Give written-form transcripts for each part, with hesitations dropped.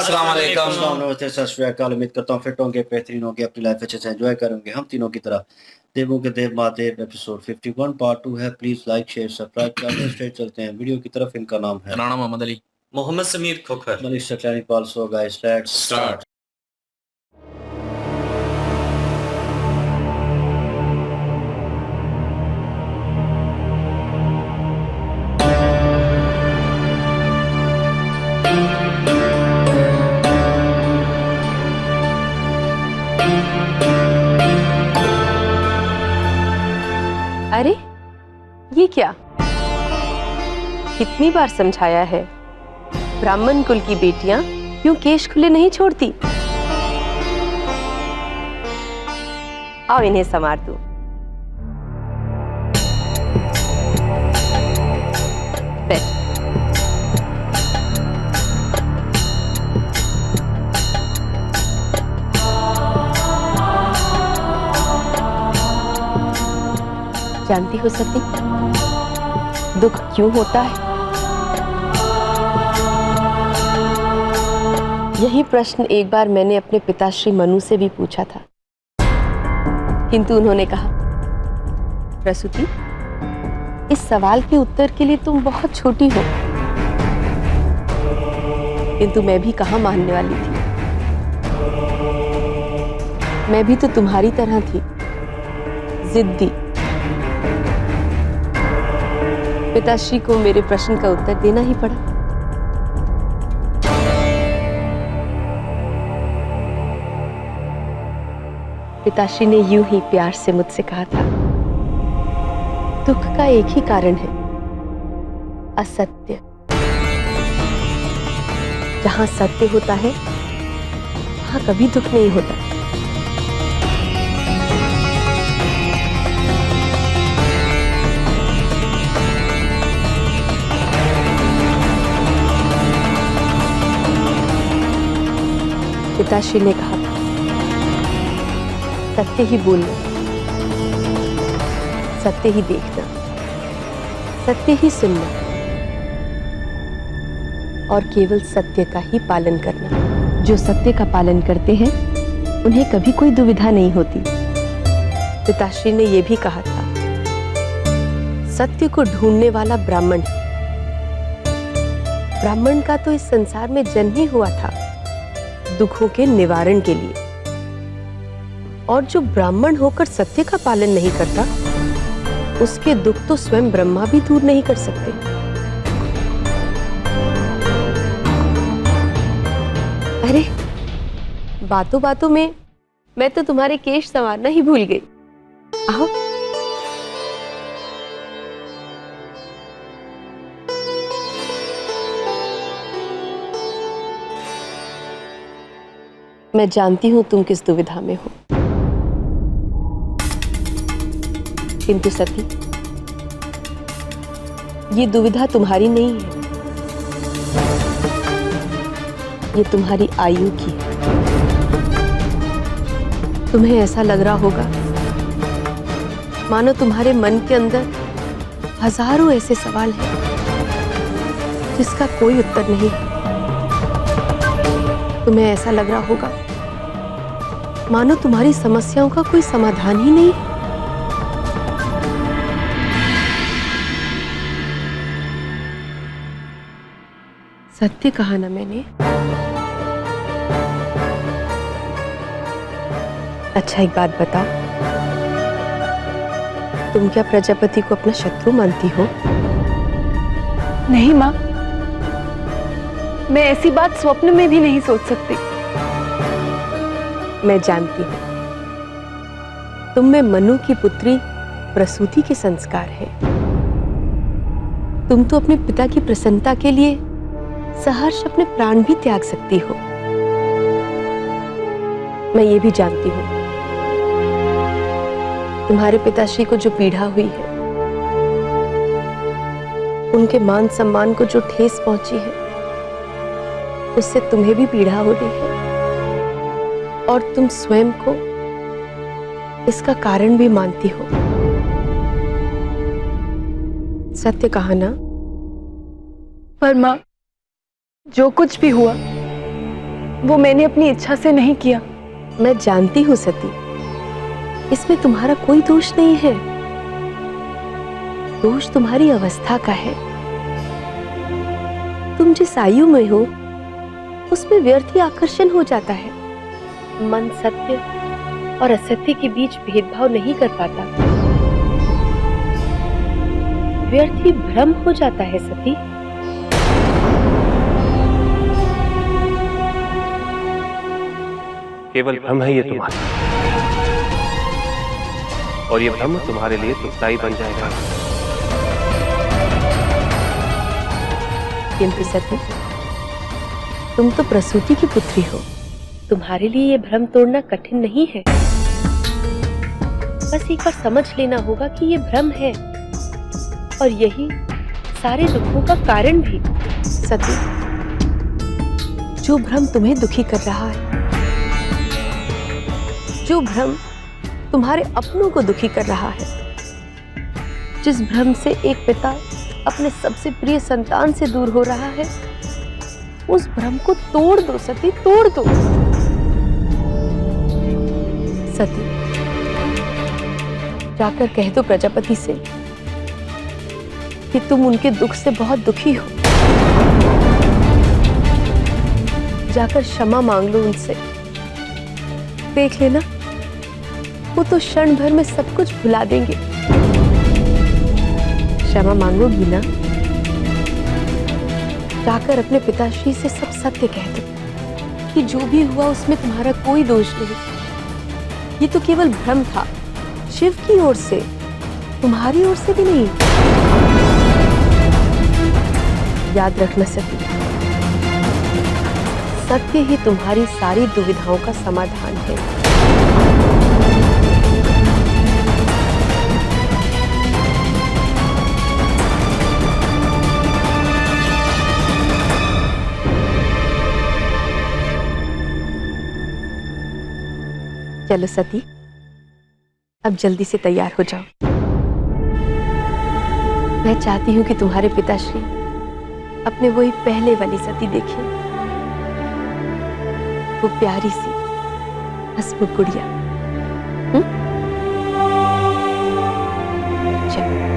अस्सलाम वालेकुम। नमस्ते, सत श्री अकाल। उम्मीद करता हूँ फिट होंगे, बेहतरीन होंगे, अपनी लाइफ अच्छे से एंजॉय करेंगे हम तीनों की तरह। देवों के देव महादेव एपिसोड 51 पार्ट 2 है। प्लीज लाइक शेयर सब्सक्राइब करते हैं। स्ट्रेट चलते हैं वीडियो की तरफ। इनका नाम है राणा मोहम्मद अली, मोहम्मद समीर खोखर। मलिक सकलानी पालसो। Guys let's start. अरे ये क्या? कितनी बार समझाया है, ब्राह्मण कुल की बेटियां यूं केश खुले नहीं छोड़ती। आओ इन्हें संवार दूं। बैठ। जानती हो सती, दुख क्यों होता है? यही प्रश्न एक बार मैंने अपने पिताश्री मनु से भी पूछा था, किंतु उन्होंने कहा, प्रसूति, इस सवाल के उत्तर के लिए तुम बहुत छोटी हो। किंतु मैं भी कहाँ मानने वाली थी। मैं भी तो तुम्हारी तरह थी, जिद्दी। पिताश्री को मेरे प्रश्न का उत्तर देना ही पड़ा। पिताश्री ने यूं ही प्यार से मुझसे कहा था, दुख का एक ही कारण है, असत्य। जहां सत्य होता है वहां कभी दुख नहीं होता। पिताश्री ने कहा था, सत्य ही बोलना, सत्य ही देखना, सत्य ही सुनना और केवल सत्य का ही पालन करना। जो सत्य का पालन करते हैं उन्हें कभी कोई दुविधा नहीं होती। पिताश्री ने यह भी कहा था, सत्य को ढूंढने वाला ब्राह्मण है। ब्राह्मण का तो इस संसार में जन्म ही हुआ था दुखों के निवारण के लिए, और जो ब्राह्मण होकर सत्य का पालन नहीं करता उसके दुख तो स्वयं ब्रह्मा भी दूर नहीं कर सकते। अरे बातों बातों में मैं तो तुम्हारे केश संवारना ही भूल गई। आओ। मैं जानती हूं तुम किस दुविधा में हो, किंतु सती, ये दुविधा तुम्हारी नहीं है, ये तुम्हारी आयु की है। तुम्हें ऐसा लग रहा होगा मानो तुम्हारे मन के अंदर हजारों ऐसे सवाल हैं जिसका कोई उत्तर नहीं है। तुम्हें ऐसा लग रहा होगा मानो तुम्हारी समस्याओं का कोई समाधान ही नहीं है। सत्य कहा ना मैंने। अच्छा एक बात बताओ, तुम क्या प्रजापति को अपना शत्रु मानती हो? नहीं माँ, मैं ऐसी बात स्वप्न में भी नहीं सोच सकती। मैं जानती हूं, तुम में मनु की पुत्री प्रसूति के संस्कार है। तुम तो अपने पिता की प्रसन्नता के लिए सहर्ष अपने प्राण भी त्याग सकती हो। मैं ये भी जानती हूं, तुम्हारे पिताश्री को जो पीड़ा हुई है, उनके मान सम्मान को जो ठेस पहुंची है, उससे तुम्हें भी पीड़ा हो रही है और तुम स्वयं को इसका कारण भी मानती हो। सत्य कहा ना? पर माँ, जो कुछ भी हुआ वो मैंने अपनी इच्छा से नहीं किया। मैं जानती हूँ सती, इसमें तुम्हारा कोई दोष नहीं है। दोष तुम्हारी अवस्था का है। तुम जिस आयु में हो उसमें व्यर्थ ही आकर्षण हो जाता है। मन सत्य और असत्य के बीच भेदभाव नहीं कर पाता। व्यर्थ ही भ्रम हो जाता है सती। केवल भ्रम है ये तुम्हारा, और ये भ्रम तुम्हारे लिए दुखदाई बन जाएगा। किंतु सती, तुम तो प्रसूति की पुत्री हो। तुम्हारे लिए ये भ्रम तोड़ना कठिन नहीं है। बस एक बार समझ लेना होगा कि ये भ्रम है, और यही सारे दुखों का कारण भी। सती, जो भ्रम तुम्हें दुखी कर रहा है, जो भ्रम तुम्हारे अपनों को दुखी कर रहा है, जिस भ्रम से एक पिता अपने सबसे प्रिय संतान से दूर हो रहा है, उस भ्रम को तोड़ दो सती, तोड़ दो। सती, जाकर कह दो प्रजापति से कि तुम उनके दुख से बहुत दुखी हो। जाकर क्षमा मांग लो उनसे। देख लेना, वो तो क्षण भर में सब कुछ भुला देंगे। क्षमा मांगोगी ना? जाकर अपने पिताश्री से सब सत्य कह दो कि जो भी हुआ उसमें तुम्हारा कोई दोष नहीं। ये तो केवल भ्रम था, शिव की ओर से, तुम्हारी ओर से भी नहीं। याद रखना सती, सत्य ही तुम्हारी सारी दुविधाओं का समाधान है। चलो सती, अब जल्दी से तैयार हो जाओ। मैं चाहती हूं कि तुम्हारे पिताश्री अपने वही पहले वाली सती देखें, वो प्यारी सी हंसमुख गुड़िया। चलो।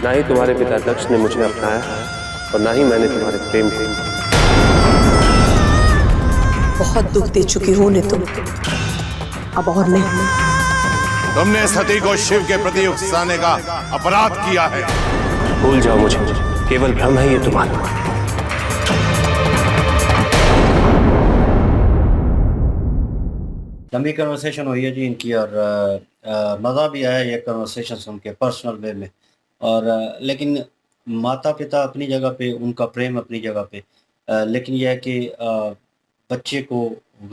ना ही तुम्हारे पिता दक्ष ने मुझे अपनाया और ना ही मैंने तुम्हारे प्रेम को। बहुत दुख दे चुकी हूं उन्हें तुम, अब और नहीं। तुमने सती को शिव के प्रति उकसाने का अपराध किया है। भूल जाओ मुझे, केवल भ्रम है ये तुम्हारा। लंबी कन्वर्सेशन हुई है जी इनकी, और मज़ा भी आया ये कन्वर्सेशन सुन के पर्सनल वे में। और लेकिन माता पिता अपनी जगह पे, उनका प्रेम अपनी जगह पे, लेकिन यह है कि बच्चे को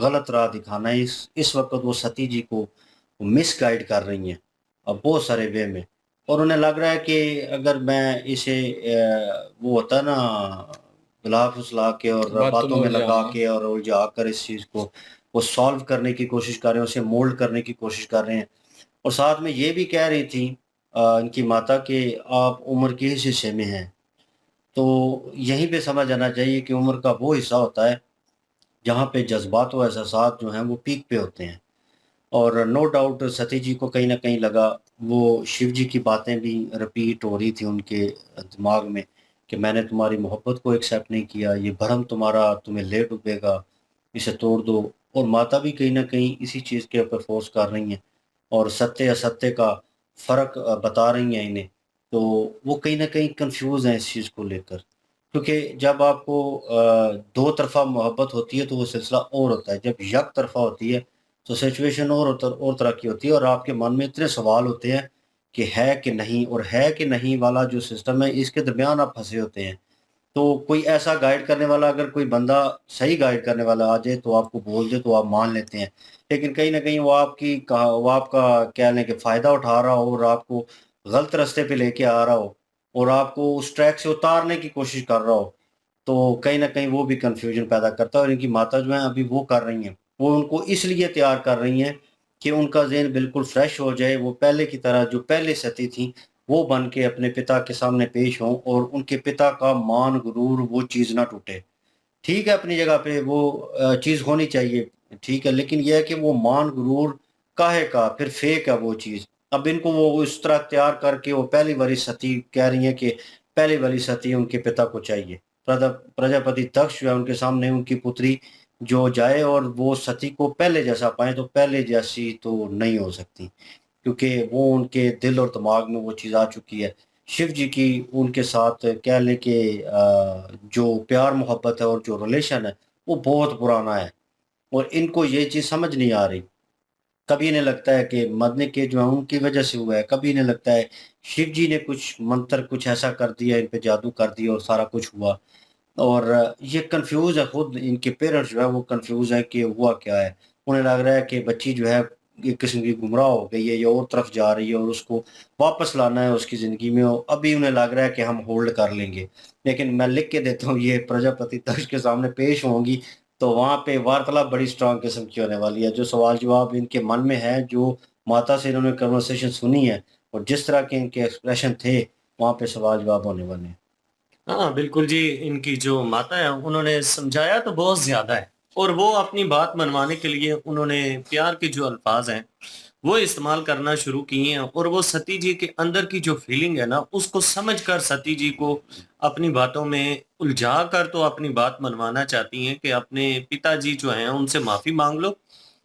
गलत राह दिखाना, इस वक्त वो सती जी को मिस गाइड कर रही हैं अब बहुत सारे वे में। और उन्हें लग रहा है कि अगर मैं इसे वो होता है ना, बुला फुसला के और बातों में लगा के और उलझा कर इस चीज़ को वो सॉल्व करने की कोशिश कर रहे हैं, उसे मोल्ड करने की कोशिश कर रहे हैं। और साथ में ये भी कह रही थी इनकी माता कि आप उम्र के इस हिस्से में हैं। तो यहीं पे समझ आना चाहिए कि उम्र का वो हिस्सा होता है जहाँ पे जज्बात व एहसासात जो हैं वो पीक पे होते हैं। और नो डाउट सती जी को कहीं ना कहीं लगा, वो शिव जी की बातें भी रिपीट हो रही थी उनके दिमाग में कि मैंने तुम्हारी मोहब्बत को एक्सेप्ट नहीं किया, ये भरम तुम्हारा तुम्हें ले डूबेगा, इसे तोड़ दो। और माता भी कहीं ना कहीं इसी चीज़ के ऊपर फोर्स कर रही हैं और सत्य असत्य का फ़र्क बता रही हैं इन्हें। तो वो कहीं न कहीं कन्फ्यूज़ हैं इस चीज़ को लेकर, क्योंकि जब आपको दो तरफ़ा मोहब्बत होती है तो वो सिलसिला और होता है। जब एक तरफ़ा होती है तो सिचुएशन और तरह की होती है और आपके मन में इतने सवाल होते हैं कि है कि नहीं, और है कि नहीं वाला जो सिस्टम है इसके दरमियान आप फँसे होते हैं। तो कोई ऐसा गाइड करने वाला, अगर कोई बंदा सही गाइड करने वाला आ जाए तो आपको बोल दे तो आप मान लेते हैं। लेकिन कहीं न कहीं वो आपका कह लें कि फ़ायदा उठा रहा हो और आपको गलत रास्ते पे लेके आ रहा हो और आपको उस ट्रैक से उतारने की कोशिश कर रहा हो, तो कहीं न कहीं वो भी कन्फ्यूज़न पैदा करता है। और इनकी माता जो हैं अभी वो कर रही हैं, वो उनको इसलिए तैयार कर रही हैं कि उनका ज़हन बिल्कुल फ्रेश हो जाए, वो पहले की तरह जो पहले सती थी वो बन के अपने पिता के सामने पेश हों और उनके पिता का मान गुरूर वो चीज़ ना टूटे। ठीक है, अपनी जगह पे वो चीज़ होनी चाहिए, ठीक है, लेकिन ये है कि वो मान गुरूर काहे का, फिर फेक है वो चीज़। अब इनको वो इस तरह तैयार करके वो पहली वाली सती कह रही हैं कि पहली वाली सती उनके पिता को चाहिए। प्रजापति दक्ष जो है उनके सामने उनकी पुत्री जो जाए और वो सती को पहले जैसा पाएँ, तो पहले जैसी तो नहीं हो सकती, क्योंकि वो उनके दिल और दिमाग में वो चीज़ आ चुकी है। शिव जी की उनके साथ कह लें कि जो प्यार मोहब्बत है और जो रिलेशन है, वो बहुत पुराना है और इनको ये चीज़ समझ नहीं आ रही। कभी इन्हें लगता है कि मरने के जो है उनकी वजह से हुआ है, कभी इन्हें लगता है शिव जी ने कुछ मंत्र कुछ ऐसा कर दिया, इन पे जादू कर दिया और सारा कुछ हुआ। और ये कन्फ्यूज़ है, खुद इनके पेरेंट्स जो है वो कन्फ्यूज़ है कि हुआ क्या है। उन्हें लग रहा है कि बच्ची जो है एक किस्म की गुमराह हो गई है, ये और तरफ जा रही है और उसको वापस लाना है उसकी ज़िंदगी में और अभी उन्हें लग रहा है कि हम होल्ड कर लेंगे। लेकिन मैं लिख के देता हूँ, ये प्रजापति दक्ष के सामने पेश होंगी, तो वहाँ पे वार्तालाप बड़ी स्ट्रॉन्ग किस्म की होने वाली है। जो सवाल-जवाब इनके मन में है, जो माता से इन्होंने कन्वर्सेशन सुनी है और जिस तरह के इनके एक्सप्रेशन थे, वहाँ पे सवाल-जवाब होने वाले हैं। हाँ, बिल्कुल जी, इनकी जो माता है उन्होंने समझाया तो बहुत ज़्यादा है और वो अपनी बात मनवाने के लिए उन्होंने प्यार के जो अल्फाज़ हैं, वो इस्तेमाल करना शुरू किए हैं और वो सती जी के अंदर की जो फीलिंग है ना, उसको समझकर सती जी को अपनी बातों में उलझा कर तो अपनी बात मनवाना चाहती हैं कि अपने पिताजी जो हैं उनसे माफ़ी माँग लो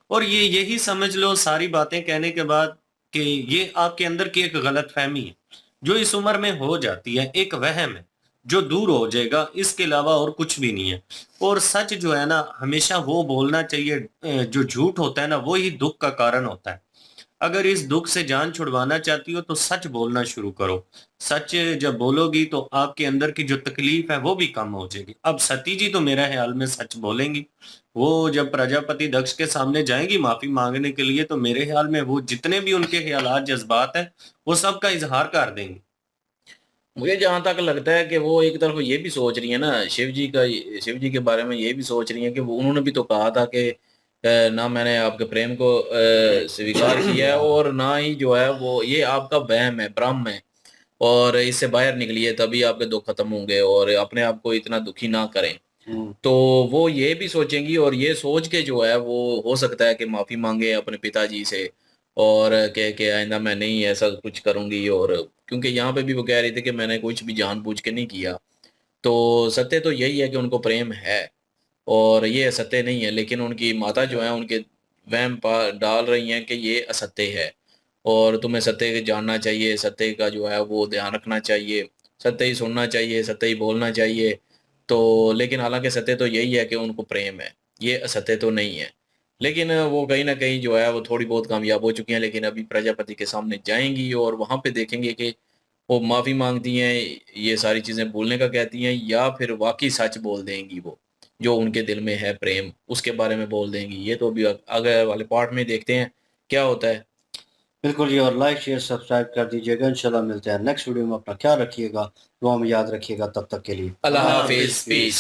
और ये यही समझ लो सारी बातें कहने के बाद कि ये आपके अंदर की एक गलतफ़हमी है, जो इस उम्र में हो जाती है, एक वहम है, जो दूर हो जाएगा, इसके अलावा और कुछ भी नहीं है। और सच जो है ना, हमेशा वो बोलना चाहिए जो झूठ होता है ना, वो ही दुःख का कारण होता है। अगर इस दुःख से जान छुड़वाना चाहती हो तो सच बोलना शुरू करो। सच जब बोलोगी तो आपके अंदर की जो तकलीफ है वो भी कम हो जाएगी। अब सती जी तो मेरा ख़्याल में सच बोलेंगी। वो जब प्रजापति दक्ष के सामने जाएँगी माफ़ी माँगने के लिए तो मेरे ख़्याल में वो जितने भी उनके ख़्यालात, जज़्बात हैं, वो सब का इज़हार कर देंगी। मुझे जहाँ तक लगता है कि वो एक तरफ ये भी सोच रही है ना, शिव जी के बारे में ये भी सोच रही हैं कि वो उन्होंने भी तो कहा था कि ना मैंने आपके प्रेम को स्वीकार किया है और ना ही जो है वो ये आपका वहम है, भ्रम है और इससे बाहर निकलिए तभी आपके दुःख खत्म होंगे और अपने आप को इतना दुखी ना करें। तो वो ये भी सोचेंगी और ये सोच के जो है वो हो सकता है कि माफ़ी माँगे अपने पिताजी से और कहे कि आइंदा मैं नहीं ऐसा कुछ करूँगी और क्योंकि यहाँ पे भी वो कह रही थी कि मैंने कुछ भी जानबूझ के नहीं किया। तो सत्य तो यही है कि उनको प्रेम है और ये असत्य नहीं है, लेकिन उनकी माता जो है उनके वहम पा डाल रही हैं कि ये असत्य है और तुम्हें सत्य जानना चाहिए, सत्य का जो है वो ध्यान रखना चाहिए, सत्य ही सुनना चाहिए, सत्य ही बोलना चाहिए। तो लेकिन हालाँकि सत्य तो यही है कि उनको प्रेम है, ये असत्य तो नहीं है। लेकिन वो कहीं न कहीं जो है वो थोड़ी बहुत कामयाब हो चुकी हैं, लेकिन अभी प्रजापति के सामने जाएँगी और वहाँ पे देखेंगे कि वो माफ़ी माँगती हैं, ये सारी चीज़ें भूलने का कहती हैं या फिर वाक़ई सच बोल देंगी वो, जो उनके दिल में है प्रेम, उसके बारे में बोल देंगी। ये तो अभी आगे वाले पार्ट में देखते हैं, क्या होता है। बिल्कुल जी, और लाइक, शेयर, सब्सक्राइब कर दीजिएगा। इंशाल्लाह मिलते हैं नेक्स्ट वीडियो में। अपना ख्याल रखिएगा, दुआ में याद रखिएगा। तब तक के लिए अल्लाह हाफ़िज़, पीस।